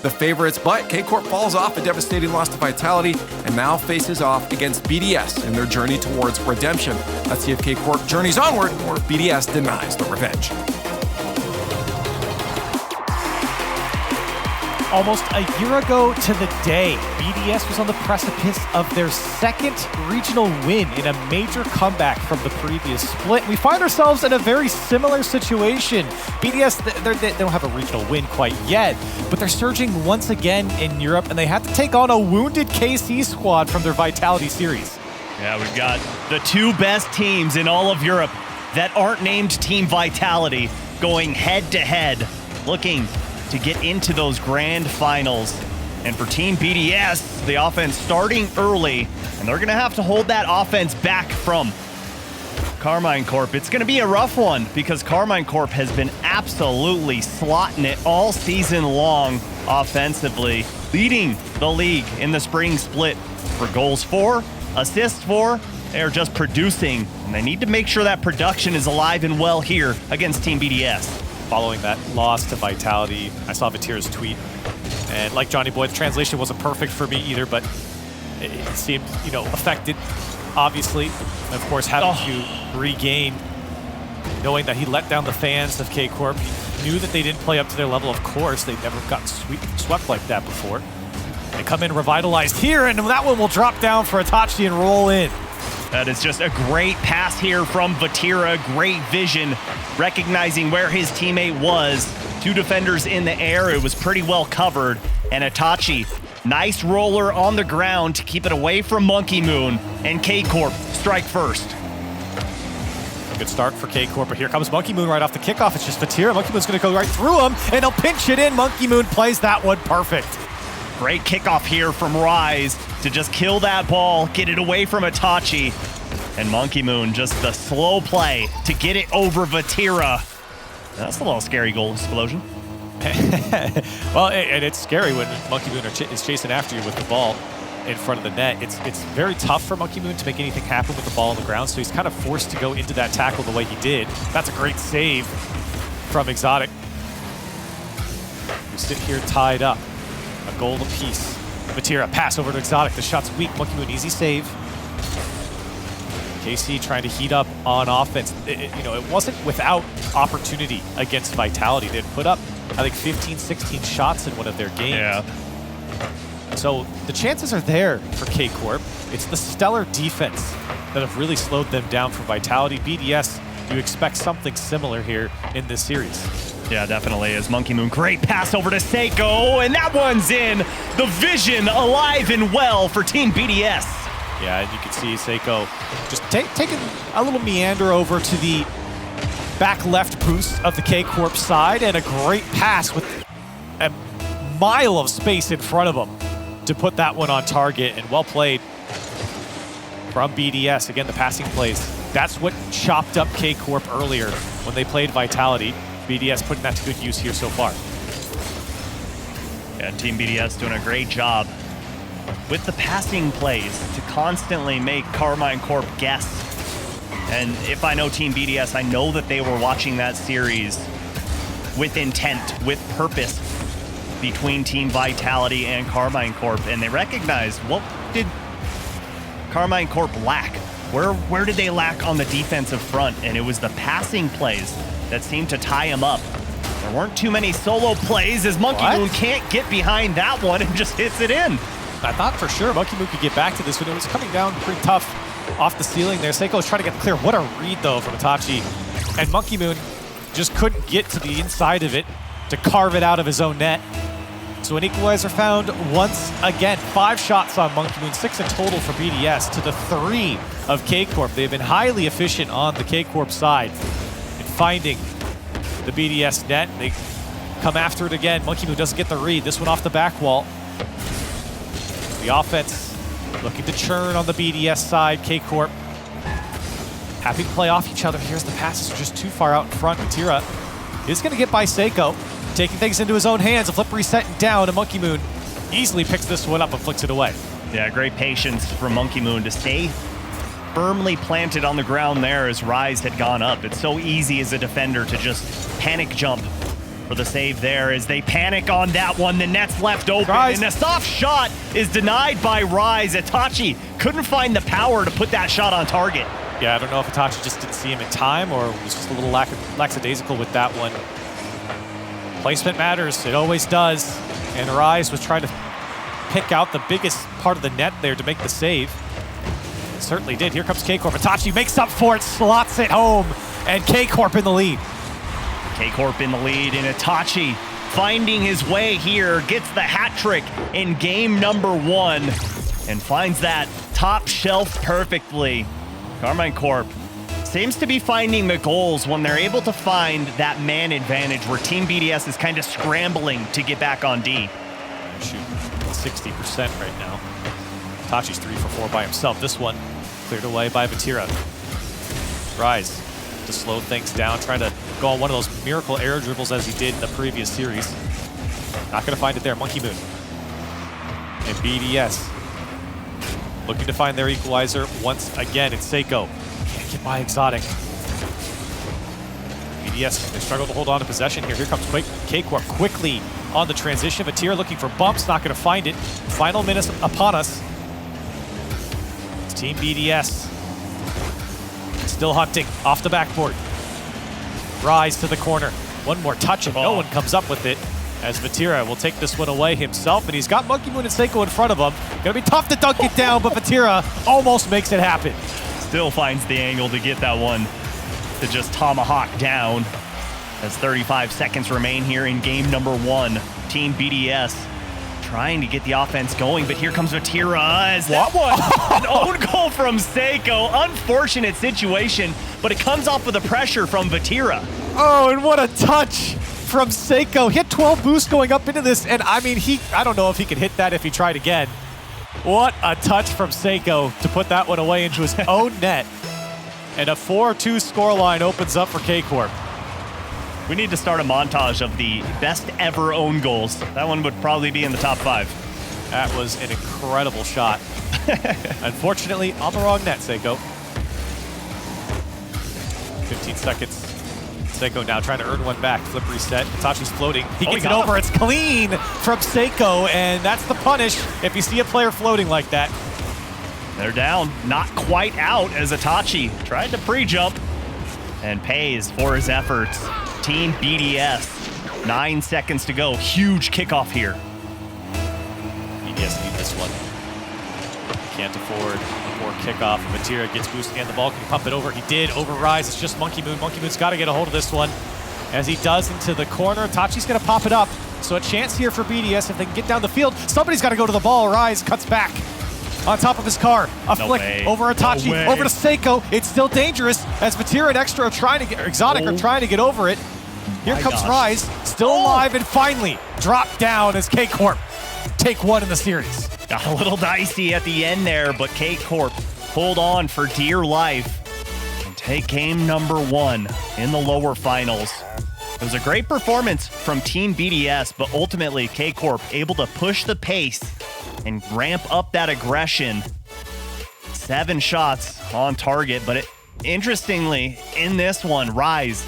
the favorites, but K-Corp falls off a devastating loss to Vitality and now faces off against BDS in their journey towards redemption. Let's see if K-Corp journeys onward or if BDS denies the revenge. Almost a year ago to the day, BDS was on the precipice of their second regional win in a major comeback from the previous split. We find ourselves in a very similar situation. BDS, they don't have a regional win quite yet, but they're surging once again in Europe, and they have to take on a wounded KC squad from their Vitality series. Yeah, we've got the two best teams in all of Europe that aren't named Team Vitality going head-to-head, looking to get into those grand finals. And for Team BDS, the offense starting early, and they're going to have to hold that offense back from Karmine Corp. It's going to be a rough one because Karmine Corp has been absolutely slotting it all season long offensively, leading the league in the spring split for goals for, assists for. They're just producing, and they need to make sure that production is alive and well here against Team BDS. Following that loss to Vitality, I saw Vatira's tweet, and like Johnny Boy, the translation wasn't perfect for me either, but it seemed, affected, obviously. And of course, having to regain, knowing that he let down the fans of K-Corp. He knew that they didn't play up to their level, of course. They've never gotten swept like that before. They come in revitalized here, and that one will drop down for Itachi and roll in. That is just a great pass here from Vatira. Great vision, recognizing where his teammate was. Two defenders in the air. It was pretty well covered. And Itachi, nice roller on the ground to keep it away from Monkey Moon. And K-Corp strike first. A good start for K-Corp, but here comes Monkey Moon right off the kickoff. It's just Vatira. Monkey Moon's going to go right through him, and he'll pinch it in. Monkey Moon plays that one perfect. Great kickoff here from Rise to just kill that ball, get it away from Itachi. And Monkey Moon, just the slow play to get it over Vatira. That's a little scary goal explosion. Well, and it's scary when Monkey Moon is chasing after you with the ball in front of the net. It's very tough for Monkey Moon to make anything happen with the ball on the ground, so he's kind of forced to go into that tackle the way he did. That's a great save from Exotic. We sit here tied up. A goal apiece. Vatira, pass over to Exotic. The shot's weak. Monkey Moon, easy save. KC trying to heat up on offense. It wasn't without opportunity against Vitality. They'd put up, I think, 15, 16 shots in one of their games. Yeah. So the chances are there for K-Corp. It's the stellar defense that have really slowed them down for Vitality. BDS, you expect something similar here in this series. Yeah, definitely. As Monkey Moon, great pass over to Seiko, and that one's in. The vision alive and well for Team BDS. Yeah, and you can see Seiko just taking a little meander over to the back left boost of the K-Corp side, and a great pass with a mile of space in front of him to put that one on target, and well played from BDS. Again, the passing plays. That's what chopped up K-Corp earlier when they played Vitality. BDS putting that to good use here so far. Yeah, Team BDS doing a great job with the passing plays to constantly make Karmine Corp guess. And if I know Team BDS, I know that they were watching that series with intent, with purpose between Team Vitality and Karmine Corp, and they recognized, what did Karmine Corp lack? Where did they lack on the defensive front? And it was the passing plays that seemed to tie him up. There weren't too many solo plays as Monkey Moon can't get behind that one and just hits it in. I thought for sure Monkey Moon could get back to this, but it was coming down pretty tough off the ceiling there. Seiko was trying to get clear. What a read, though, from Itachi. And Monkey Moon just couldn't get to the inside of it to carve it out of his own net. So an equalizer found once again. 5 shots on Monkey Moon, 6 in total for BDS to the 3 of K-Corp. They've been highly efficient on the K-Corp side in finding the BDS net. They come after it again. Monkey Moon doesn't get the read. This one off the back wall. The offense looking to churn on the BDS side. K-Corp happy to play off each other. Here's the passes are just too far out in front. Vatira is going to get by Seiko, taking things into his own hands. A flip reset and down, and Monkey Moon easily picks this one up and flicks it away. Yeah, great patience from Monkey Moon to stay firmly planted on the ground there as Rise had gone up. It's so easy as a defender to just panic jump for the save there as they panic on that one. The net's left open, Rise. and a soft shot is denied by Rise. Itachi couldn't find the power to put that shot on target. Yeah, I don't know if Itachi just didn't see him in time or was just a little lackadaisical with that one. Placement matters, it always does. And Rise was trying to pick out the biggest part of the net there to make the save. It certainly did. Here comes K-Corp. Itachi makes up for it, slots it home, and K-Corp in the lead. K-Corp in the lead, and Itachi finding his way here, gets the hat trick in game number 1 and finds that top shelf perfectly. Karmine Corp seems to be finding the goals when they're able to find that man advantage where Team BDS is kind of scrambling to get back on D. They're shooting 60% right now. Itachi's 3 for 4 by himself. This one cleared away by Vatira. Rise to slow things down, trying to go on one of those miracle air dribbles as he did in the previous series. Not gonna find it there, Monkey Moon. And BDS looking to find their equalizer once again. It's Seiko. Can't get by Exotic. BDS, they struggle to hold on to possession here. Here comes K-Corp quickly on the transition. Vatira looking for bumps, not gonna find it. Final minutes upon us. It's Team BDS. Still hunting off the backboard. Rise to the corner. One more touch and no one comes up with it, as Vatira will take this one away himself, and he's got Monkey Moon and Seiko in front of him. Gonna be tough to dunk it down, but Vatira almost makes it happen. Still finds the angle to get that one to just tomahawk down. As 35 seconds remain here in game number 1. Team BDS trying to get the offense going, but here comes Vatira as that one. An own goal from Seiko. Unfortunate situation, but it comes off with the pressure from Vatira. Oh, and what a touch from Seiko. He had 12 boosts going up into this, and I mean, I don't know if he could hit that if he tried again. What a touch from Seiko to put that one away into his own net. And a 4-2 scoreline opens up for K-Corp. We need to start a montage of the best ever own goals. That one would probably be in the top 5. That was an incredible shot. Unfortunately, on the wrong net, Seiko. 15 seconds. Seiko now trying to earn one back. Flip reset. Itachi's floating. He gets it over. It's clean from Seiko, and that's the punish if you see a player floating like that. They're down. Not quite out as Itachi tried to pre-jump and pays for his efforts. Team BDS, 9 seconds to go. Huge kickoff here. BDS need this one. Can't afford a poor kickoff. Vatira gets boosted and the ball. Can he pump it over? He did. Over Rise. It's just Monkey Moon. Monkey Moon's got to get a hold of this one. As he does into the corner, Tachi's going to pop it up. So a chance here for BDS if they can get down the field. Somebody's got to go to the ball. Rise cuts back. On top of his car, a flick over Itachi, over to Seiko. It's still dangerous as Vatira and Extra are trying to get, or Exotic are trying to get over it. Here comes Rise, still alive, and finally dropped down as K-Corp take one in the series. Got a little dicey at the end there, but K-Corp hold on for dear life and take game number 1 in the lower finals. It was a great performance from Team BDS, but ultimately K-Corp able to push the pace and ramp up that aggression. 7 shots on target, but interestingly, in this one, Rise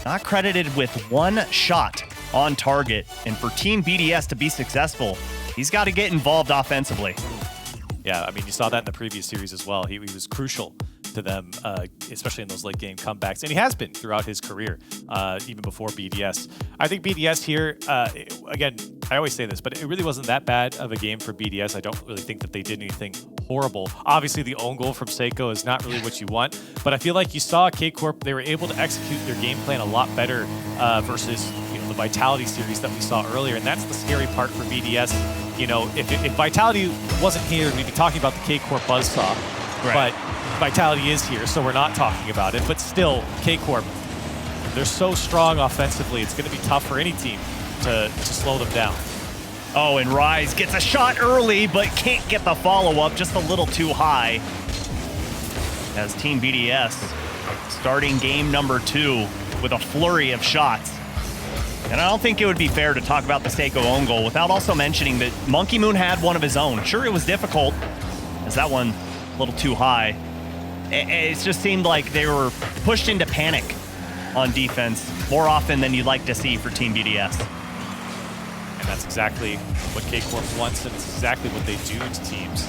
not credited with 1 shot on target. And for Team BDS to be successful, he's got to get involved offensively. Yeah, I mean, you saw that in the previous series as well. He was crucial to them, especially in those late game comebacks. And he has been throughout his career, even before BDS. I think BDS here, again, I always say this, but it really wasn't that bad of a game for BDS. I don't really think that they did anything horrible. Obviously, the own goal from Seiko is not really what you want, but I feel like you saw K-Corp, they were able to execute their game plan a lot better versus the Vitality series that we saw earlier, and that's the scary part for BDS. If Vitality wasn't here, we'd be talking about the K-Corp buzzsaw, but Vitality is here, so we're not talking about it. But still, K-Corp, they're so strong offensively, it's going to be tough for any team to slow them down. Oh, and Rise gets a shot early, but can't get the follow-up, just a little too high. As Team BDS starting game number 2 with a flurry of shots. And I don't think it would be fair to talk about the Seiko own goal without also mentioning that Monkey Moon had one of his own. Sure, it was difficult, as that one a little too high. It just seemed like they were pushed into panic on defense more often than you'd like to see for Team BDS. And that's exactly what K-Corp wants, and it's exactly what they do to teams.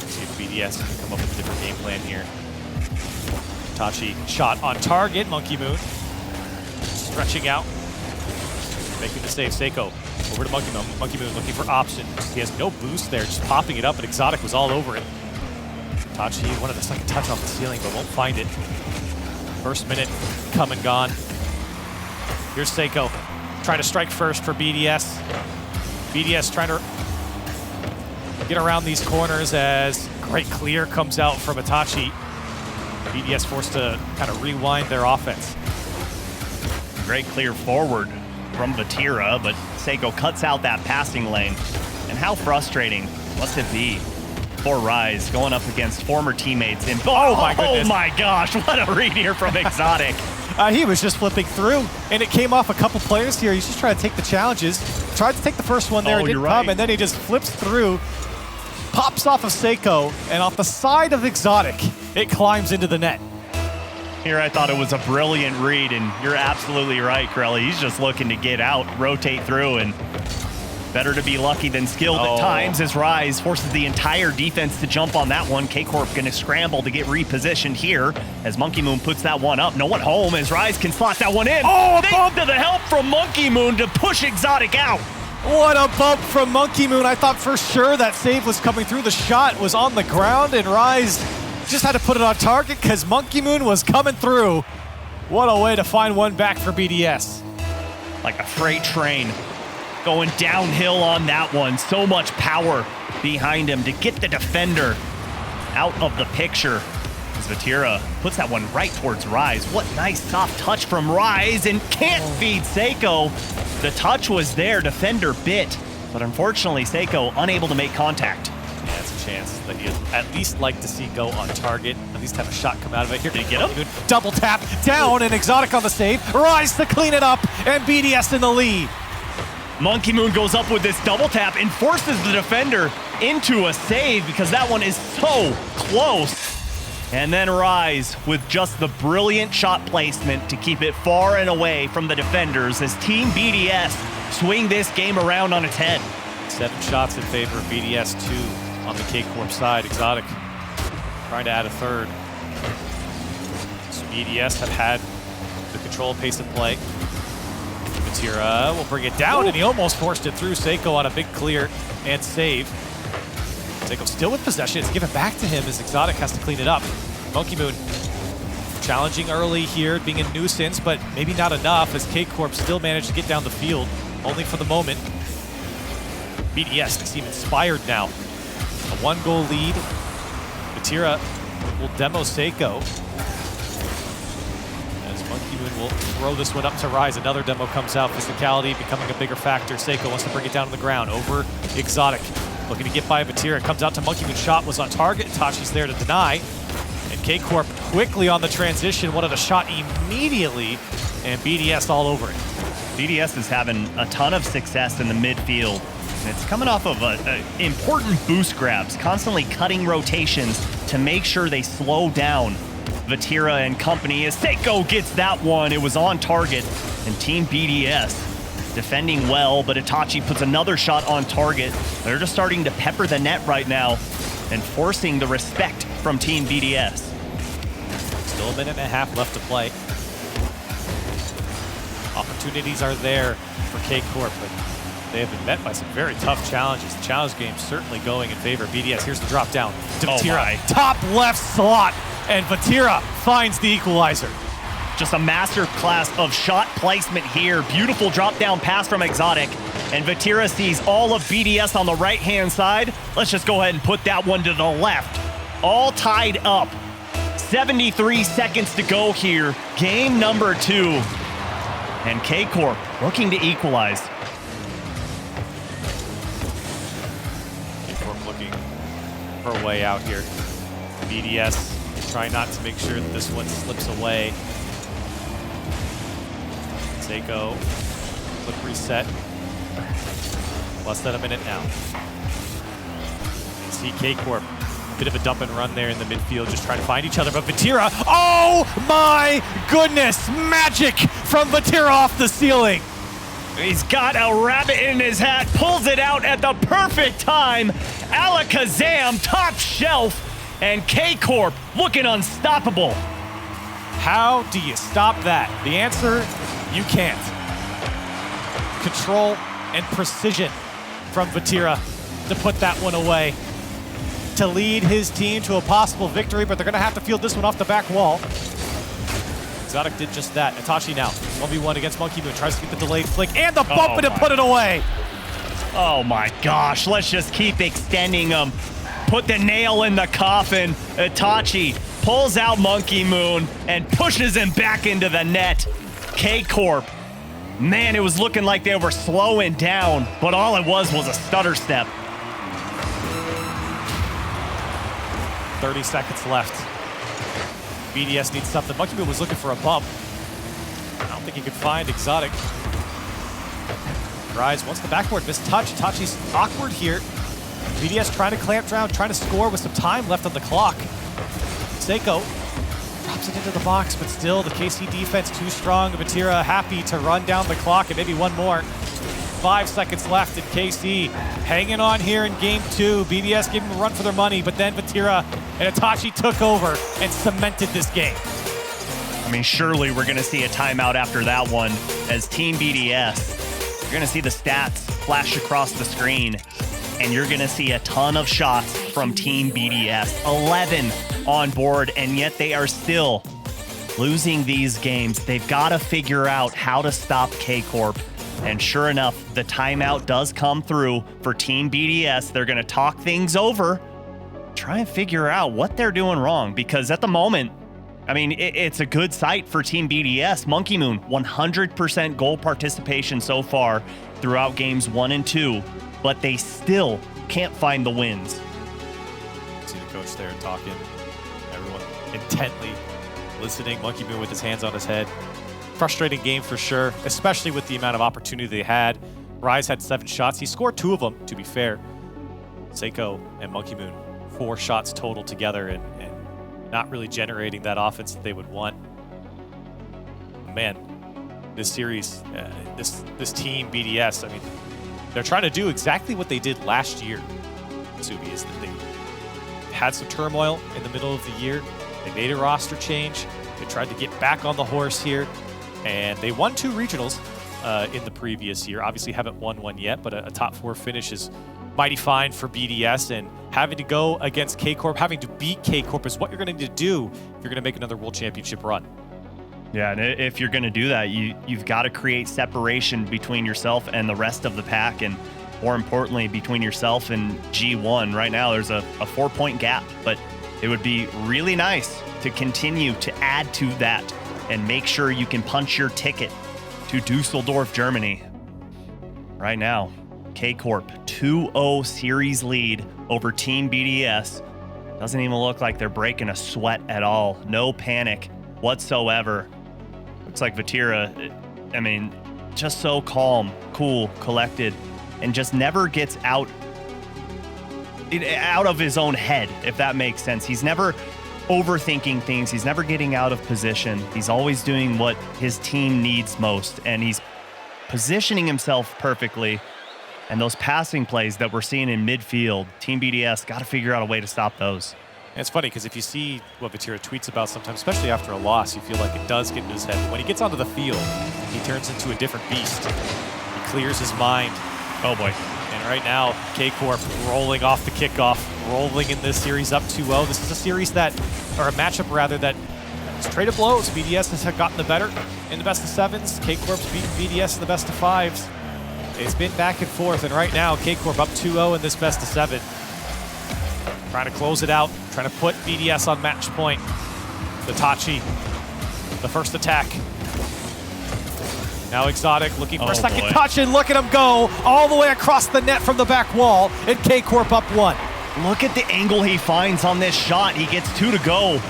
See if BDS can come up with a different game plan here. Tachi shot on target. Monkey Moon stretching out, making the save. Seiko over to Monkey Moon. Monkey Moon looking for options. He has no boost there, just popping it up, but Exotic was all over it. Tachi wanted a second touch off the ceiling, but won't find it. First minute come and gone. Here's Seiko trying to strike first for BDS. BDS trying to get around these corners as great clear comes out from Itachi. BDS forced to kind of rewind their offense. Great clear forward from Vatira, but Seiko cuts out that passing lane. And how frustrating must it be for Rise going up against former teammates in... Oh my goodness. Oh my gosh, what a read here from Exotic. He was just flipping through, and it came off a couple players here. He's just trying to take the challenges. Tried to take the first one there, it didn't come, and then he just flips through, pops off of Seiko, and off the side of Exotic, it climbs into the net. Here I thought it was a brilliant read, and you're absolutely right, Corelli. He's just looking to get out, rotate through, and better to be lucky than skilled at times as Rise forces the entire defense to jump on that one. K-Corp gonna scramble to get repositioned here as Monkey Moon puts that one up. No one home as Rise can slot that one in. Oh, a bump to the help from Monkey Moon to push Exotic out. What a bump from Monkey Moon. I thought for sure that save was coming through. The shot was on the ground, and Rise just had to put it on target because Monkey Moon was coming through. What a way to find one back for BDS. Like a freight train going downhill on that one. So much power behind him to get the defender out of the picture. As Vatira puts that one right towards Rise. What nice soft touch from Rise, and can't feed Seiko. The touch was there, defender bit, but unfortunately Seiko unable to make contact. Yeah, that's a chance that he'd at least like to see go on target, at least have a shot come out of it. Here, did he get him? Double tap down, and Exotic on the save. Rise to clean it up, and BDS in the lead. Monkey Moon goes up with this double tap and forces the defender into a save because that one is so close. And then Rise with just the brilliant shot placement to keep it far and away from the defenders as Team BDS swing this game around on its head. 7 shots in favor of BDS, 2 on the K-Corp side. Exotic trying to add a third. So BDS have had the control pace of play. Vatira will bring it down, and he almost forced it through. Seiko on a big clear and save. Seiko still with possession. It's given back to him as Exotic has to clean it up. Monkey Moon challenging early here, being a nuisance, but maybe not enough as K-Corp still managed to get down the field, only for the moment. BDS, they seem inspired now. A 1-goal lead. Vatira will demo Seiko. Monkey Moon will throw this one up to Rise. Another demo comes out. Physicality becoming a bigger factor. Seiko wants to bring it down to the ground. Over Exotic. Looking to get by Vatira. It comes out to Monkey Moon. Shot was on target. Tachi's there to deny. And K-Corp quickly on the transition. Wanted a shot immediately. And BDS all over it. BDS is having a ton of success in the midfield. And it's coming off of important boost grabs. Constantly cutting rotations to make sure they slow down Vatira and company as Seiko gets that one. It was on target, and Team BDS defending well, but Itachi puts another shot on target. They're just starting to pepper the net right now and forcing the respect from Team BDS. Still a minute and a half left to play. Opportunities are there for K-Corp, but they have been met by some very tough challenges. The challenge game certainly going in favor of BDS. Here's the drop down to Vatira. Top left slot. And Vatira finds the equalizer. Just a master class of shot placement here. Beautiful drop down pass from Exotic. And Vatira sees all of BDS on the right-hand side. Let's just go ahead and put that one to the left. All tied up. 73 seconds to go here. Game number 2. And K-Corp looking to equalize. K-Corp looking for a way out here. BDS try not to make sure that this one slips away. Seiko, quick reset. Less than a minute now. See K-Corp Bit of a dump and run there in the midfield, just trying to find each other. But Vatira, oh my goodness, magic from Vatira off the ceiling. He's got a rabbit in his hat, pulls it out at the perfect time. Alakazam, top shelf, and K-Corp looking unstoppable. How do you stop that? The answer, you can't. Control and precision from Vatira to put that one away, to lead his team to a possible victory, but they're going to have to field this one off the back wall. Exotic did just that. Itachi now, 1v1 against Monkey Moon, tries to get the delayed flick and the bump and to put it away. Oh my gosh, let's just keep extending them. Put the nail in the coffin. Itachi pulls out Monkey Moon and pushes him back into the net. K-Corp, man, it was looking like they were slowing down, but all it was a stutter step. 30 seconds left. BDS needs something. Monkey Moon was looking for a bump. I don't think he could find Exotic. Rise wants the backboard, missed touch. Itachi's awkward here. BDS trying to clamp down, trying to score with some time left on the clock. Seiko drops it into the box, but still the KC defense too strong. Vatira happy to run down the clock and maybe one more. 5 seconds left in KC. Hanging on here in game 2. BDS gave them a run for their money, but then Vatira and Itachi took over and cemented this game. I mean, surely we're going to see a timeout after that one as Team BDS. You're going to see the stats flash across the screen, and you're going to see a ton of shots from Team BDS. 11 on board, and yet they are still losing these games. They've got to figure out how to stop K-Corp. And sure enough, the timeout does come through for Team BDS. They're going to talk things over, try and figure out what they're doing wrong, because at the moment, I mean, it's a good sight for Team BDS. Monkey Moon, 100% goal participation so far throughout games 1 and 2, but they still can't find the wins. See the coach there talking, everyone intently listening. Monkey Moon with his hands on his head. Frustrating game for sure, especially with the amount of opportunity they had. Rise had 7 shots. He scored 2 of them, to be fair. Seiko and Monkey Moon, 4 shots total together and not really generating that offense that they would want. Man, this series, this team, BDS, I mean, they're trying to do exactly what they did last year, Subi, is that they had some turmoil in the middle of the year. They made a roster change. They tried to get back on the horse here. And they won 2 regionals in the previous year. Obviously haven't won one yet, but a top 4 finish is mighty fine for BDS. And having to go against K-Corp, having to beat K-Corp is what you're going to need to do if you're going to make another World Championship run. Yeah, and if you're going to do that, you've got to create separation between yourself and the rest of the pack, and more importantly, between yourself and G1. Right now, there's a 4-point gap, but it would be really nice to continue to add to that and make sure you can punch your ticket to Dusseldorf, Germany. Right now, K-Corp 2-0 series lead over Team BDS. Doesn't even look like they're breaking a sweat at all. No panic whatsoever. Looks like Vatira, I mean, just so calm, cool, collected, and just never gets out of his own head, if that makes sense. He's never overthinking things. He's never getting out of position. He's always doing what his team needs most, and he's positioning himself perfectly. And those passing plays that we're seeing in midfield, Team BDS got to figure out a way to stop those. And it's funny because if you see what Vatira tweets about sometimes, especially after a loss, you feel like it does get in his head. But when he gets onto the field, he turns into a different beast. He clears his mind. Oh boy. And right now, K-Corp rolling off the kickoff, rolling in this series up 2-0. This is a series that, or a matchup rather, that is traded blows. BDS has gotten the better in the best of 7s. K-Corp's beaten BDS in the best of 5s. It's been back and forth, and right now, K-Corp up 2-0 in this best of 7. Trying to close it out, trying to put BDS on match point. Itachi, the first attack. Now Exotic looking for a second touch, and look at him go all the way across the net from the back wall, and K-Corp up 1. Look at the angle he finds on this shot. He gets 2 to go,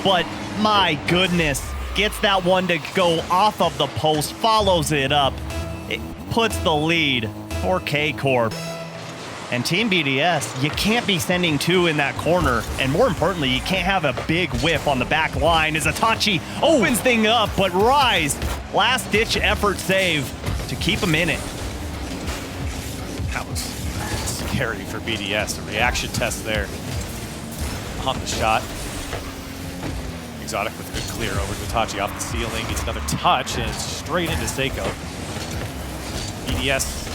but my goodness, gets that one to go off of the post, follows it up. It puts the lead for K-Corp. And Team BDS, you can't be sending two in that corner. And more importantly, you can't have a big whiff on the back line as Itachi opens thing up, but Rise, last-ditch effort save to keep him in it. That was scary for BDS. A reaction test there on the shot. Exotic with a good clear over to Itachi off the ceiling. Gets another touch and straight into Seiko. BDS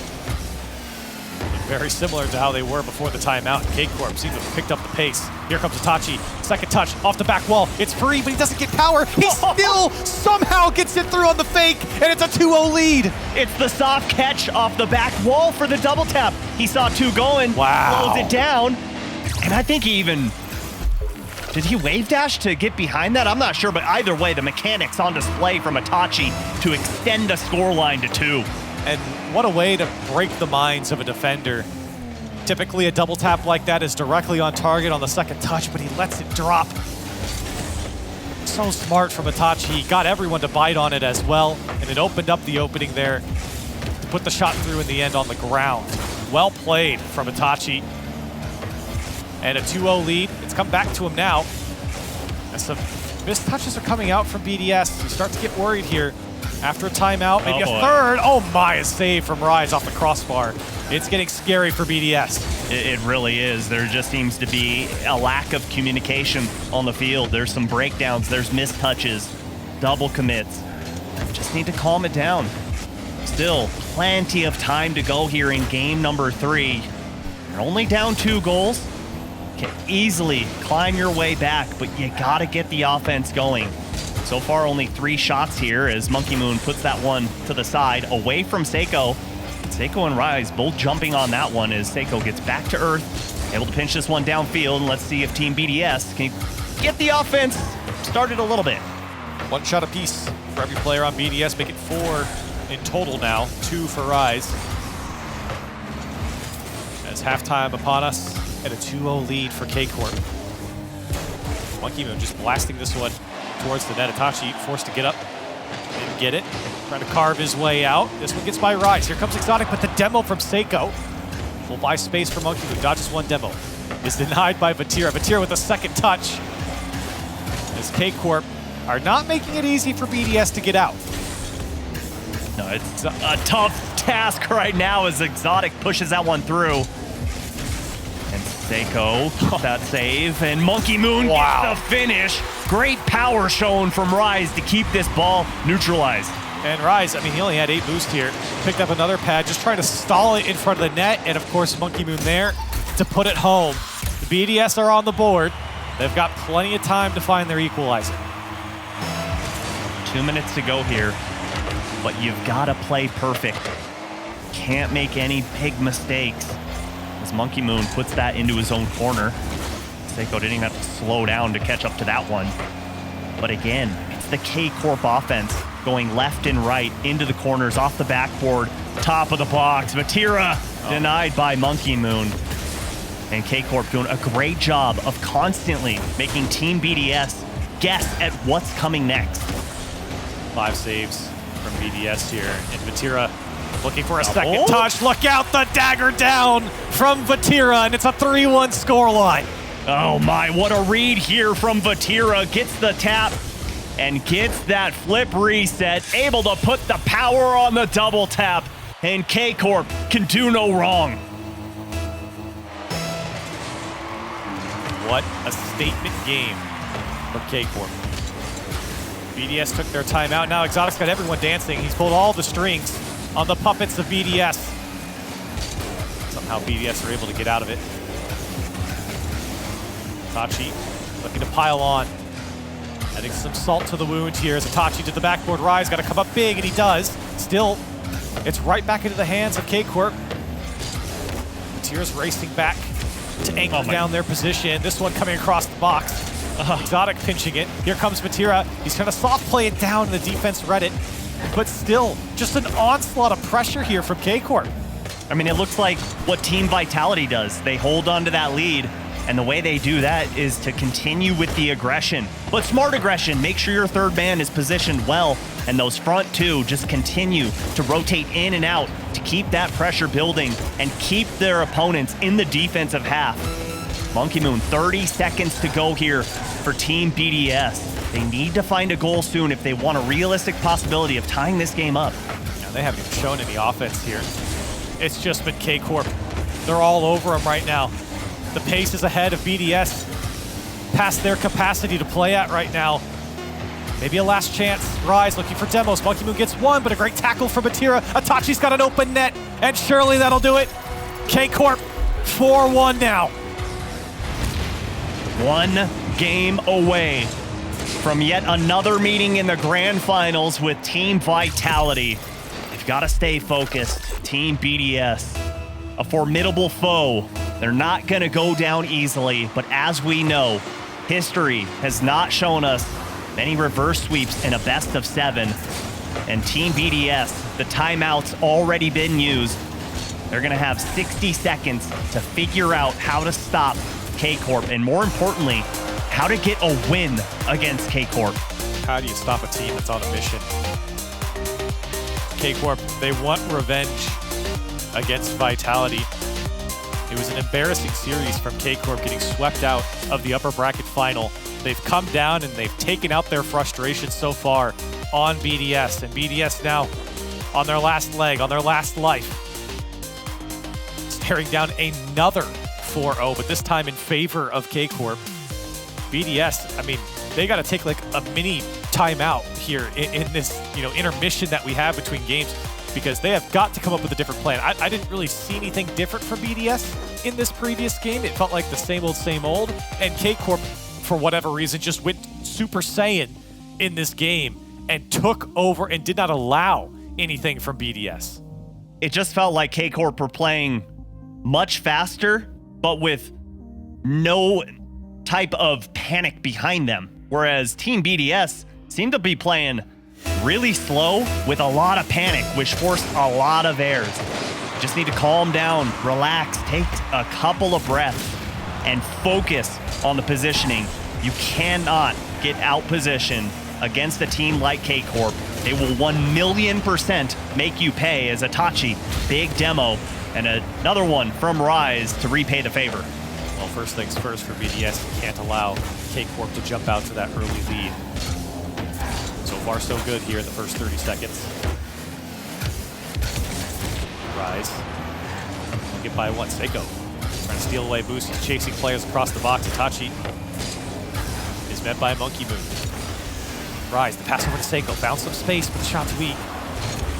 very similar to how they were before the timeout. K-Corp seems to have picked up the pace. Here comes Itachi. Second touch off the back wall. It's free, but he doesn't get power. He still somehow gets it through on the fake, and it's a 2-0 lead. It's the soft catch off the back wall for the double tap. He saw two going, slows it down, and I think he even... Did he wave dash to get behind that? I'm not sure, but either way, the mechanics on display from Itachi to extend the scoreline to 2. And what a way to break the minds of a defender. Typically a double tap like that is directly on target on the second touch, but he lets it drop. So smart from Itachi. He got everyone to bite on it as well, and it opened up the opening there to put the shot through in the end on the ground. Well played from Itachi. And a 2-0 lead. It's come back to him now. And some missed touches are coming out from BDS. You start to get worried here. After a timeout, maybe a third. Oh my, a save from Rise off the crossbar. It's getting scary for BDS. It really is. There just seems to be a lack of communication on the field. There's some breakdowns, there's missed touches, double commits. Just need to calm it down. Still, plenty of time to go here in game number 3. You're only down 2 goals. Can easily climb your way back, but you gotta get the offense going. So far, only 3 shots here as Monkey Moon puts that one to the side, away from Seiko. Seiko and Rise both jumping on that one as Seiko gets back to earth, able to pinch this one downfield, and let's see if Team BDS can get the offense started a little bit. 1 shot apiece for every player on BDS, make it 4 in total now, 2 for Rise. As halftime upon us, and a 2-0 lead for K-Corp. Monkey Moon just blasting this one towards the net. Itachi forced to get up, didn't get it. Trying to carve his way out. This one gets by Rise. Here comes Exotic, but the demo from Seiko will buy space for Monkey Moon. Dodges one demo. Is denied by Vatira. Vatira with a second touch. As K-Corp are not making it easy for BDS to get out. No, it's a tough task right now as Exotic pushes that one through. And Seiko, that save, and Monkey Moon gets the finish. Great power shown from Rise to keep this ball neutralized. And Rise, I mean, he only had 8 boost here. Picked up another pad, just trying to stall it in front of the net. And of course, Monkey Moon there to put it home. The BDS are on the board. They've got plenty of time to find their equalizer. 2 minutes to go here, but you've got to play perfect. Can't make any big mistakes. As Monkey Moon puts that into his own corner. Seiko didn't even have to slow down to catch up to that one. But again, it's the K-Corp offense going left and right into the corners, off the backboard, top of the box. Vatira denied by Monkey Moon. And K-Corp doing a great job of constantly making Team BDS guess at what's coming next. 5 saves from BDS here. And Vatira looking for a second touch. Look out, the dagger down from Vatira, and it's a 3-1 scoreline. Oh my, what a read here from Vatira. Gets the tap and gets that flip reset. Able to put the power on the double tap. And K-Corp can do no wrong. What a statement game from K-Corp. BDS took their timeout. Now Exotic's got everyone dancing. He's pulled all the strings on the puppets of BDS. Somehow BDS are able to get out of it. Itachi looking to pile on. Adding some salt to the wound here as Itachi to the backboard. Rise, got to come up big, and he does. Still, it's right back into the hands of K-Corp. Vatira's racing back to anchor down their position. This one coming across the box. Exotic pinching it. Here comes Vatira. He's trying to soft play it down, and the defense read it. But still, just an onslaught of pressure here from K-Corp. I mean, it looks like what Team Vitality does. They hold on to that lead, and the way they do that is to continue with the aggression. But smart aggression. Make sure your third man is positioned well and those front two just continue to rotate in and out to keep that pressure building and keep their opponents in the defensive half. Monkey Moon, 30 seconds to go here for Team BDS. They need to find a goal soon if they want a realistic possibility of tying this game up. Now, they haven't even shown any offense here. It's just been K-Corp. They're all over them right now. The pace is ahead of BDS, past their capacity to play at right now. Maybe a last chance. Rise looking for demos. Monkey Moon gets one, but a great tackle from Batira. Itachi's got an open net, and surely that'll do it. K-Corp, 4-1 now. One game away from yet another meeting in the grand finals with Team Vitality. They've got to stay focused. Team BDS, a formidable foe. They're not going to go down easily, but as we know, history has not shown us many reverse sweeps in a best of 7. And Team BDS, the timeout's already been used. They're going to have 60 seconds to figure out how to stop K-Corp, and more importantly, how to get a win against K-Corp. How do you stop a team that's on a mission? K-Corp, they want revenge against Vitality. It was an embarrassing series from K-Corp getting swept out of the upper bracket final. They've come down and they've taken out their frustration so far on BDS. And BDS now on their last leg, on their last life, staring down another 4-0, but this time in favor of K-Corp. BDS, I mean, they got to take like a mini timeout here in this, intermission that we have between games, because they have got to come up with a different plan. I didn't really see anything different from BDS in this previous game. It felt like the same old, and K-Corp, for whatever reason, just went Super Saiyan in this game and took over and did not allow anything from BDS. It just felt like K-Corp were playing much faster, but with no type of panic behind them. Whereas Team BDS seemed to be playing really slow with a lot of panic, which forced a lot of errors. Just need to calm down, relax, take a couple of breaths, and focus on the positioning. You cannot get out-positioned against a team like K-Corp. They will 1,000,000% make you pay, as Itachi, big demo, and another one from Rise to repay the favor. Well, first things first for BDS, you can't allow K-Corp to jump out to that early lead. So far, so good here in the first 30 seconds. Rise. Get by one. Seiko trying to steal away boost. He's chasing players across the box. Itachi is met by Monkey Moon. Rise, the pass over to Seiko. Found some space, but the shot's weak.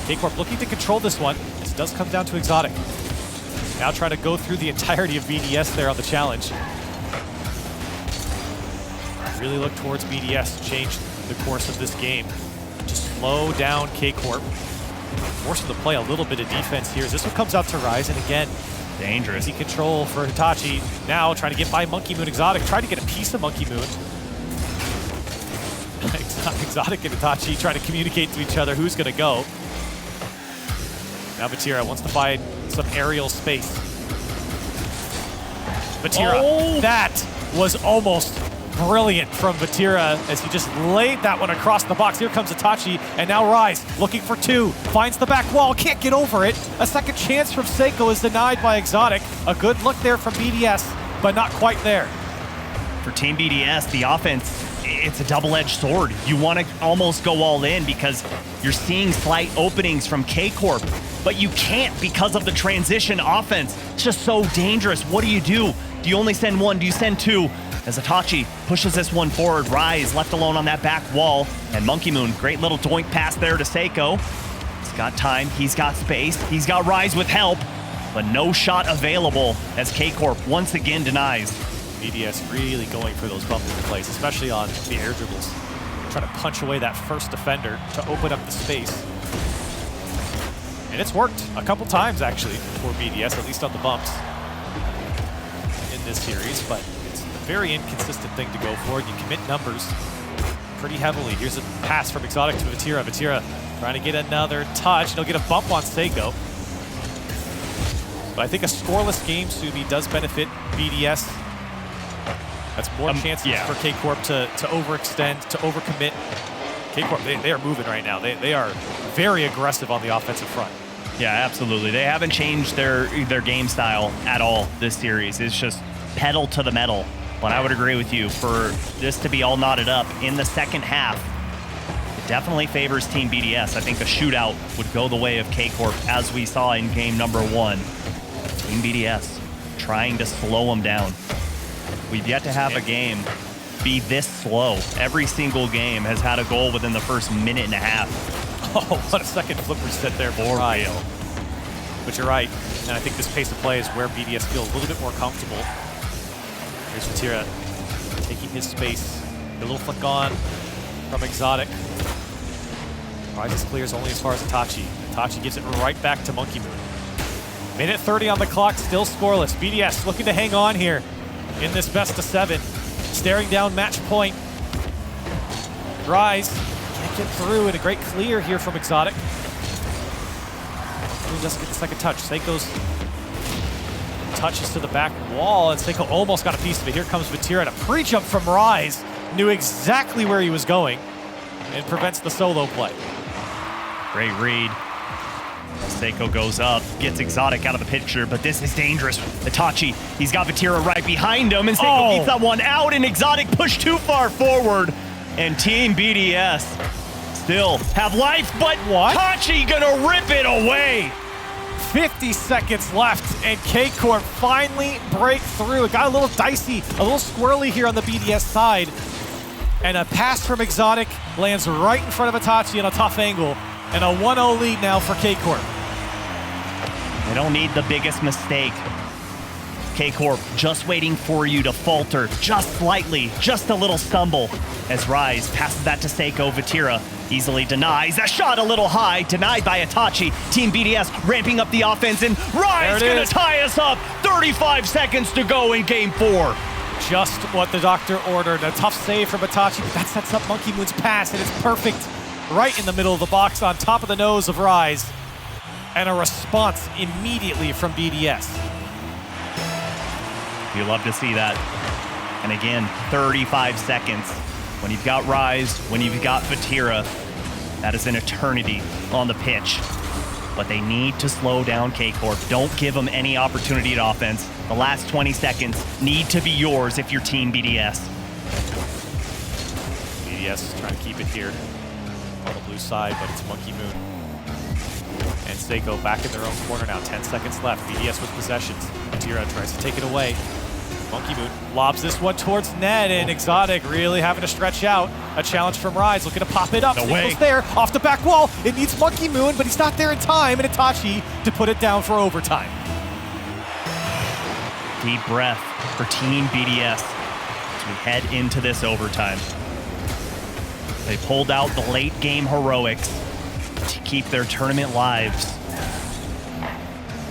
K-Corp looking to control this one. This does come down to Exotic. Now trying to go through the entirety of BDS there on the challenge. Really look towards BDS to change the course of this game, to slow down K-Corp, force them to play a little bit of defense here as this one comes out to Rise, and again, dangerous. Easy control for Hitachi. Now trying to get by Monkey Moon. Exotic trying to get a piece of Monkey Moon. Exotic and Hitachi trying to communicate to each other who's going to go. Now Batira wants to find some aerial space. Batira, that was almost brilliant from Batira as he just laid that one across the box. Here comes Itachi, and now Rise looking for two. Finds the back wall, can't get over it. A second chance from Seiko is denied by Exotic. A good look there from BDS, but not quite there. For Team BDS, the offense, it's a double-edged sword. You want to almost go all in because you're seeing slight openings from K-Corp, but you can't because of the transition offense. It's just so dangerous. What do? Do you only send one? Do you send two? As Itachi pushes this one forward, Rise left alone on that back wall, and Monkey Moon, great little doink pass there to Seiko. He's got time, he's got space, he's got Rise with help, but no shot available as K-Corp once again denies. BDS really going for those bumping plays, especially on the air dribbles. Trying to punch away that first defender to open up the space. And it's worked a couple times, actually, for BDS, at least on the bumps in this series, but it's a very inconsistent thing to go for. You commit numbers pretty heavily. Here's a pass from Exotic to Batira. Batira trying to get another touch, and he'll get a bump on Seiko. But I think a scoreless game, Subi, does benefit BDS. That's more chances for K-Corp to overextend, to overcommit. K-Corp, they are moving right now. They are very aggressive on the offensive front. Yeah, absolutely. They haven't changed their game style at all this series. It's just pedal to the metal. But I would agree with you, for this to be all knotted up in the second half, it definitely favors Team BDS. I think a shootout would go the way of K-Corp, as we saw in game number 1. Team BDS trying to slow them down. We've yet to have a game be this slow. Every single game has had a goal within the first minute and a half. Oh, what a second flip reset there for real. But you're right, and I think this pace of play is where BDS feel a little bit more comfortable. Here's Vatira taking his space. A little flick on from Exotic. Rises clears only as far as Itachi. Itachi gives it right back to Monkey Moon. Minute 30 on the clock, still scoreless. BDS looking to hang on here in this best of 7. Staring down match point. Rise can't get through, and a great clear here from Exotic. He doesn't get the second touch. Seiko's touches to the back wall, and Seiko almost got a piece of it. Here comes Vatira, and a pre-jump from Rise. Knew exactly where he was going, and prevents the solo play. Great read. Seiko goes up, gets Exotic out of the picture, but this is dangerous. Itachi, he's got Vatira right behind him, and Seiko beats that one out, and Exotic pushed too far forward. And Team BDS still have life, but Itachi gonna rip it away. 50 seconds left, and K-Corp finally break through. It got a little dicey, a little squirrely here on the BDS side. And a pass from Exotic lands right in front of Itachi in a tough angle. And a 1-0 lead now for K-Corp. They don't need the biggest mistake. K-Corp just waiting for you to falter just slightly, just a little stumble. As Rise passes that to Seiko, Vatira easily denies. That shot a little high, denied by Itachi. Team BDS ramping up the offense, and Rise gonna tie us up. 35 seconds to go in game 4. Just what the doctor ordered. A tough save from Itachi, but that sets up Monkey Moon's pass, and it's perfect. Right in the middle of the box, on top of the nose of Rise. And a response immediately from BDS. You love to see that. And again, 35 seconds. When you've got Rise, when you've got Vatira, that is an eternity on the pitch. But they need to slow down K-Corp. Don't give them any opportunity at offense. The last 20 seconds need to be yours if you're Team BDS. BDS is trying to keep it here on the blue side, but it's Monkey Moon and Seiko back in their own corner now. 10 seconds left. BDS with possessions. Vatira tries to take it away. Monkey Moon lobs this one towards net, and Exotic really having to stretch out. A challenge from Rise, looking to pop it up. Seiko's there, off the back wall. It needs Monkey Moon, but he's not there in time, and Itachi to put it down for overtime. Deep breath for Team BDS as we head into this overtime. They pulled out the late game heroics to keep their tournament lives.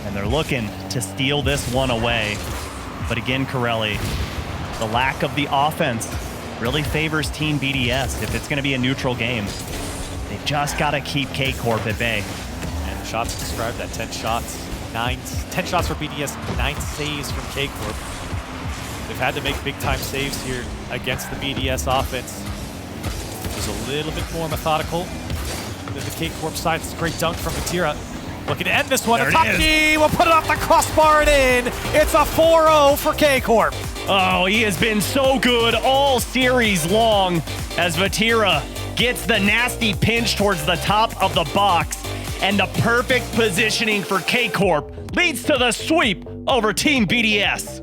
And they're looking to steal this one away. But again, Corelli, the lack of the offense really favors Team BDS if it's going to be a neutral game. They've just got to keep K-Corp at bay. And the shots described that 10 shots, 10 shots for BDS, 9 saves from K-Corp. They've had to make big time saves here against the BDS offense. Just a little bit more methodical than the K-Corp side. It's a great dunk from Vatira. Looking to end this one. Itachi will put it off the crossbar and in. It's a 4-0 for K-Corp. Oh, he has been so good all series long as Vatira gets the nasty pinch towards the top of the box. And the perfect positioning for K-Corp leads to the sweep over Team BDS.